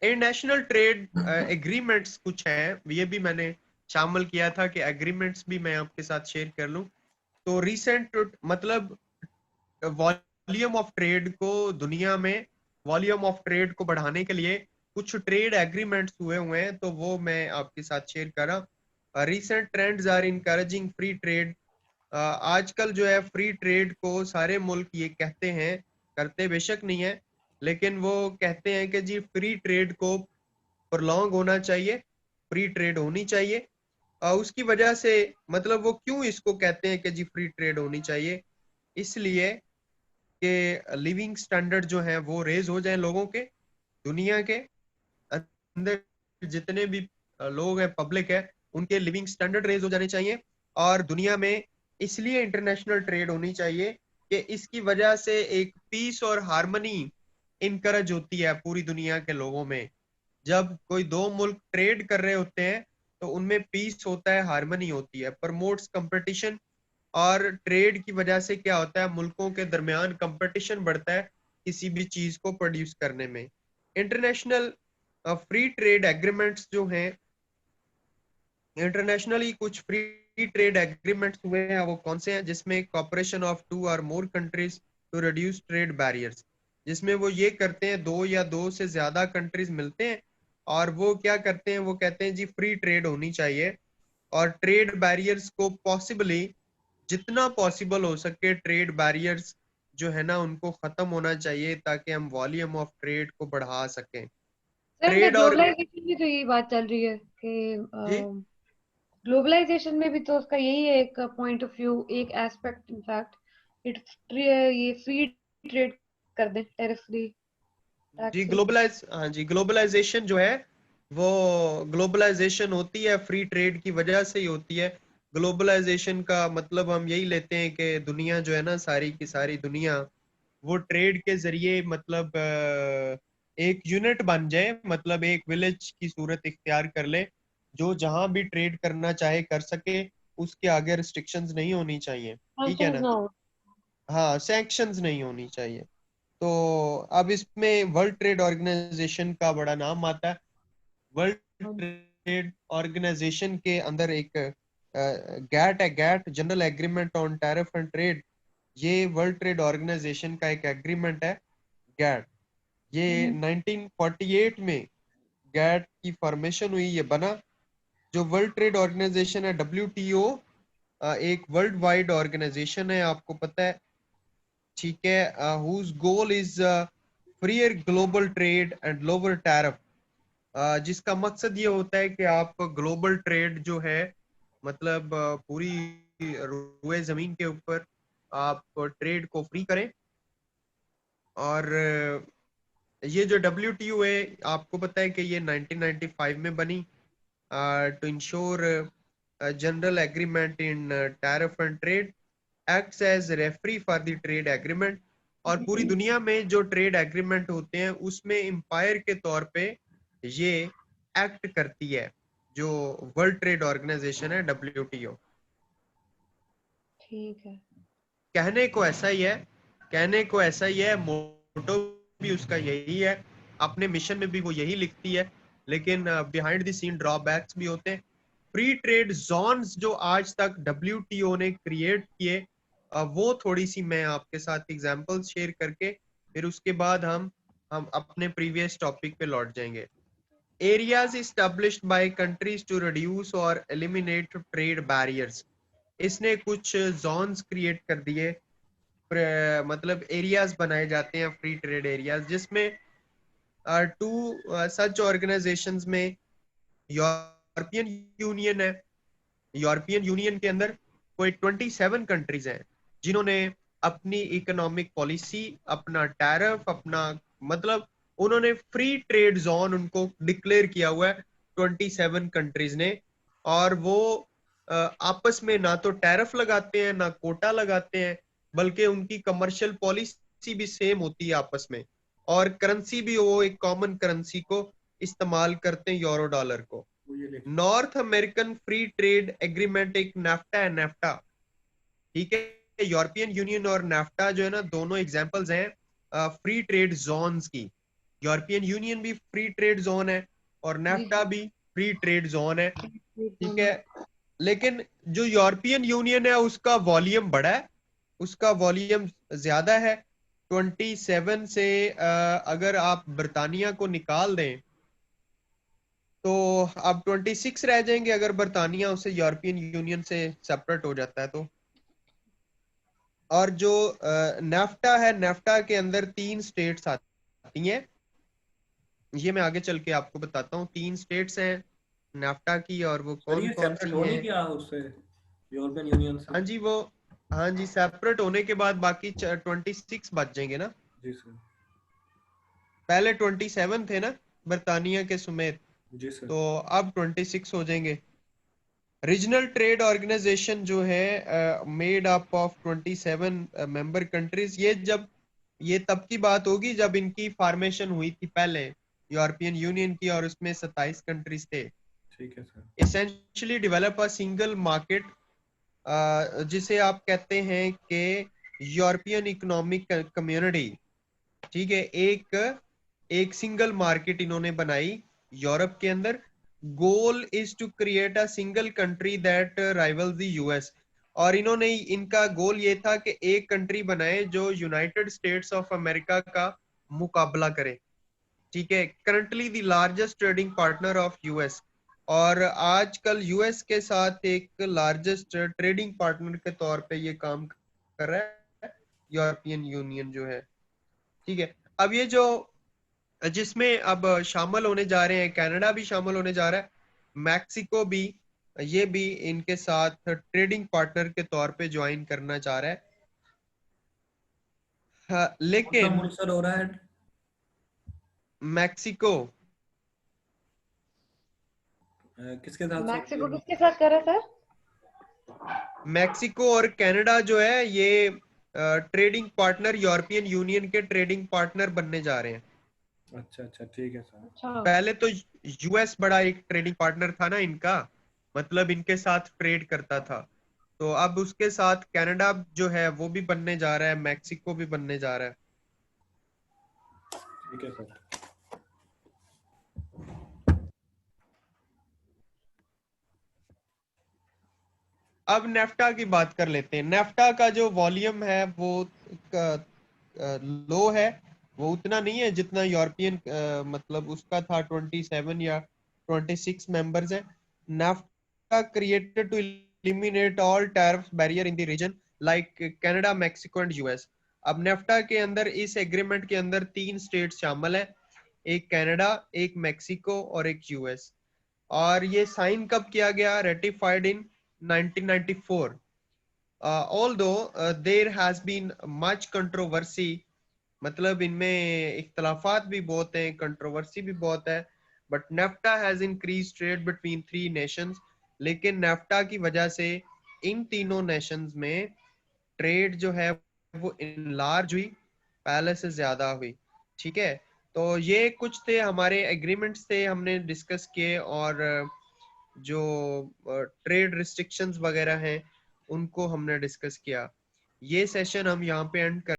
International trade agreements कुछ हैं, ये भी मैंने शामिल किया था कि एग्रीमेंट्स भी मैं आपके साथ शेयर कर लूं। तो रिसेंट मतलब वॉल्यूम ऑफ ट्रेड को दुनिया में, वॉल्यूम ऑफ ट्रेड को बढ़ाने के लिए कुछ ट्रेड एग्रीमेंट्स हुए हैं, तो वो मैं आपके साथ शेयर कर रहा। Recent trends are encouraging free trade. आजकल जो है फ्री ट्रेड को सारे मुल्क ये कहते हैं, करते बेशक नहीं है, लेकिन वो कहते हैं कि जी फ्री ट्रेड को प्रोलॉन्ग होना चाहिए, फ्री ट्रेड होनी चाहिए। उसकी वजह से मतलब वो क्यों इसको कहते हैं कि जी फ्री ट्रेड होनी चाहिए, इसलिए कि लिविंग स्टैंडर्ड जो है वो रेज हो जाए लोगों के, दुनिया के अंदर जितने भी लोग हैं, पब्लिक है, उनके लिविंग स्टैंडर्ड रेज हो जाने चाहिए। और दुनिया में इसलिए इंटरनेशनल ट्रेड होनी चाहिए कि इसकी वजह से एक पीस और हार्मनी इनकरेज होती है पूरी दुनिया के लोगों में। जब कोई दो मुल्क ट्रेड कर रहे होते हैं तो उनमें पीस होता है, हार्मनी होती है, प्रमोट्स कंपटीशन। और ट्रेड की वजह से क्या होता है, मुल्कों के दरमियान कंपटीशन बढ़ता है किसी भी चीज को प्रोड्यूस करने में। इंटरनेशनल फ्री ट्रेड एग्रीमेंट्स जो हैं, इंटरनेशनली कुछ फ्री ट्रेड एग्रीमेंट्स हुए हैं, वो कौन से हैं, जिसमें कॉपरेशन ऑफ 2 और more countries to reduce trade barriers, जिसमें वो ये करते हैं, दो या दो से ज्यादा कंट्रीज मिलते हैं और वो क्या करते हैं, वो कहते हैं जी फ्री ट्रेड होनी चाहिए और ट्रेड बैरियर्स को पॉसिबली, जितना पॉसिबल हो सके ट्रेड बैरियर्स जो है ना उनको खत्म होना चाहिए, ताकि हम वॉल्यूम ऑफ ट्रेड को बढ़ा सकें। सर ट्रेड और ग्लोबलाइजेशन में तो यही बात चल रही है कि जी ग्लोबलाइजेशन में भी तो उसका यही है एक पॉइंट ऑफ व्यू, एक एस्पेक्ट इनफैक्ट ये फ्री ट्रेड कर दें, टैरिफ फ्री, जी टैक्स फ्री। ग्लोबलाइज हाँ जी, ग्लोबलाइजेशन जो है वो, ग्लोबलाइजेशन होती है फ्री ट्रेड की वजह से ही होती है। ग्लोबलाइजेशन का मतलब हम यही लेते हैं कि दुनिया जो है ना, सारी की सारी दुनिया वो ट्रेड के जरिए मतलब एक यूनिट बन जाए, मतलब एक विलेज की सूरत इख्तियार कर ले, जो जहां भी ट्रेड करना चाहे कर सके, उसके आगे रिस्ट्रिक्शंस नहीं होनी चाहिए, ठीक है सैंक्शंस ना। ना हो। हाँ, सैंक्शंस नहीं होनी चाहिए। तो अब इसमें वर्ल्ड ट्रेड ऑर्गेनाइजेशन का बड़ा नाम आता है। वर्ल्ड ट्रेड ऑर्गेनाइजेशन के अंदर एक गैट है, GATT general agreement on tariff and trade. ये वर्ल्ड ट्रेड ऑर्गेनाइजेशन का एक एग्रीमेंट है, गैट। ये 1948 में गैट की फॉर्मेशन हुई, ये बना। जो वर्ल्ड ट्रेड ऑर्गेनाइजेशन है, WTO, एक वर्ल्ड वाइड ऑर्गेनाइजेशन है, आपको पता है, ठीक है, whose goal is freer global trade and lower tariff. जिसका मकसद ये होता है कि आप ग्लोबल ट्रेड जो है, मतलब पूरी रुए जमीन के ऊपर आप ट्रेड को फ्री करें। और ये जो WTO है, आपको पता है कि ये 1995 में बनी, to ensure general agreement in tariff and trade, acts as referee for the trade agreement. और पूरी दुनिया में जो ट्रेड एग्रीमेंट होते हैं उसमें एम्पायर के तौर पे ये एक्ट करती है, जो वर्ल्ड ट्रेड ऑर्गेनाइजेशन है, WTO। ठीक है। कहने को ऐसा ही है, कहने को ऐसा ही है, मोटो भी उसका यही है, अपने मिशन में भी वो यही लिखती है, लेकिन बिहाइंड द सीन ड्रॉबैक्स भी होते हैं। फ्री ट्रेड जोन्स जो आज तक WTO ने क्रिएट किए, वो थोड़ी सी मैं आपके साथ एग्जांपल्स शेयर करके फिर उसके बाद हम अपने प्रीवियस टॉपिक पे लौट जाएंगे। Areas established by countries to reduce और eliminate trade barriers। इसने कुछ जोन्स क्रिएट कर दिए, मतलब एरियाज बनाए जाते हैं, फ्री ट्रेड एरियाज, जिसमें टू सच ऑर्गेनाइजेशंस में यूरोपियन यूनियन है। यूरोपियन यूनियन के अंदर कोई 27 कंट्रीज हैं जिन्होंने अपनी इकोनॉमिक पॉलिसी, अपना टैरिफ, अपना मतलब उन्होंने फ्री ट्रेड जोन उनको डिक्लेयर किया हुआ है 27 कंट्रीज ने। और वो आपस में ना तो टैरिफ लगाते हैं ना कोटा लगाते हैं, बल्कि उनकी कमर्शियल पॉलिसी भी सेम होती है आपस में, और करेंसी भी वो एक कॉमन करेंसी को इस्तेमाल करते हैं, यूरो डॉलर को। North American free trade agreement एक नेफ्टा है, नेफ्टा, ठीक है। यूरोपियन यूनियन और नेफ्टा जो है ना, दोनों एग्जांपल्स हैं फ्री ट्रेड जोन्स की। यूरोपियन यूनियन भी फ्री ट्रेड जोन है और नेफ्टा भी फ्री ट्रेड जोन है, ठीक है। लेकिन जो यूरोपियन यूनियन है उसका वॉल्यूम बड़ा है, उसका वॉल्यूम ज्यादा है। 27 से अगर आप बर्तानिया को निकाल दें तो अब 26 रह जाएंगे, अगर बर्तानिया उसे यूरोपियन यूनियन से सेपरेट हो जाता है तो। और जो नेफ्टा है, नेफ्टा के अंदर 3 स्टेट्स आती हैं, ये मैं आगे चल के आपको बताता हूँ। 3 स्टेट्स हैं नेफ्टा की, और वो सर कौन ये कौन सेपरेट सी हो नहीं हैं। गया उससे, यूरोपियन यूनियन से? हाँ जी, वो हाँ जी, सेपरेट होने के बाद बाकी 26 बच जाएंगे ना। जी सर। पहले 27 थे ना बर्तानिया के समेत, जी सर। तो अब 26 हो जाएंगे। रीजनल ट्रेड ऑर्गेनाइजेशन जो है made up of 27 member countries, ये तब की बात होगी जब इनकी फॉर्मेशन हुई थी पहले यूरोपियन यूनियन की, और उसमें 27 कंट्रीज थे। ठीक है sir. Essentially develop a single market, जिसे आप कहते हैं कि यूरोपियन इकोनॉमिक कम्युनिटी, ठीक है। एक सिंगल मार्केट इन्होंने बनाई यूरोप के अंदर। Goal is to create a single country that rival the US, और इन्होंने, इनका गोल ये था कि एक कंट्री बनाए जो यूनाइटेड स्टेट्स ऑफ अमेरिका का मुकाबला करे, ठीक है। Currently the largest trading partner of US, और आजकल यूएस के साथ एक लार्जेस्ट ट्रेडिंग पार्टनर के तौर पे ये काम कर रहा है यूरोपियन यूनियन जो है, ठीक है। अब ये जो जिसमें अब शामिल होने जा रहे हैं, कनाडा भी शामिल होने जा रहा है, मैक्सिको भी, ये भी इनके साथ ट्रेडिंग पार्टनर के तौर पे ज्वाइन करना चाह रहा है। हाँ, कौन सा लेकिन मुल्क सर हो रहा है? मैक्सिको, किसके साथ सर मैक्सिको ये? किसके साथ कर रहा है सर? मैक्सिको और कनाडा जो है ये ट्रेडिंग पार्टनर, यूरोपियन यूनियन के ट्रेडिंग पार्टनर बनने जा रहे हैं। अच्छा अच्छा, ठीक है सर। अच्छा। पहले तो यूएस बड़ा एक ट्रेडिंग पार्टनर था ना इनका, मतलब इनके साथ ट्रेड करता था। तो अब उसके साथ कनाडा जो है वो भी बनने जा रहा है, मैक्सिको भी बनने जा रहा है। ठीक है सर। अब नेफ्टा की बात कर लेते हैं। नेफ्टा का जो वॉल्यूम है वो लो है, वो उतना नहीं है जितना यूरोपियन, मतलब उसका था 27 या 26 मेंबर्स है। NAFTA created to eliminate all tariff barrier in the region like Canada, Mexico and US. अब नेफ्टा के अंदर, इस एग्रीमेंट के अंदर 3 स्टेट शामिल है, एक कनाडा, एक मैक्सिको और एक यूएस। और ये साइन कब किया गया? Ratified in 1994। although there has been much controversy, मतलब इनमें इख्तलाफात भी बहुत हैं, कंट्रोवर्सी भी बहुत है, but NAFTA has increase trade between 3 nations. लेकिन नेफ्टा की वजह से इन तीनों नेशंस में ट्रेड जो है वो इनलार्ज हुई, पहले से ज्यादा हुई, ठीक है। तो ये कुछ थे हमारे एग्रीमेंट्स थे, हमने डिस्कस किए, और जो ट्रेड रिस्ट्रिक्शंस वगैरह हैं उनको हमने डिस्कस किया। ये सेशन हम यहाँ पे एंड कर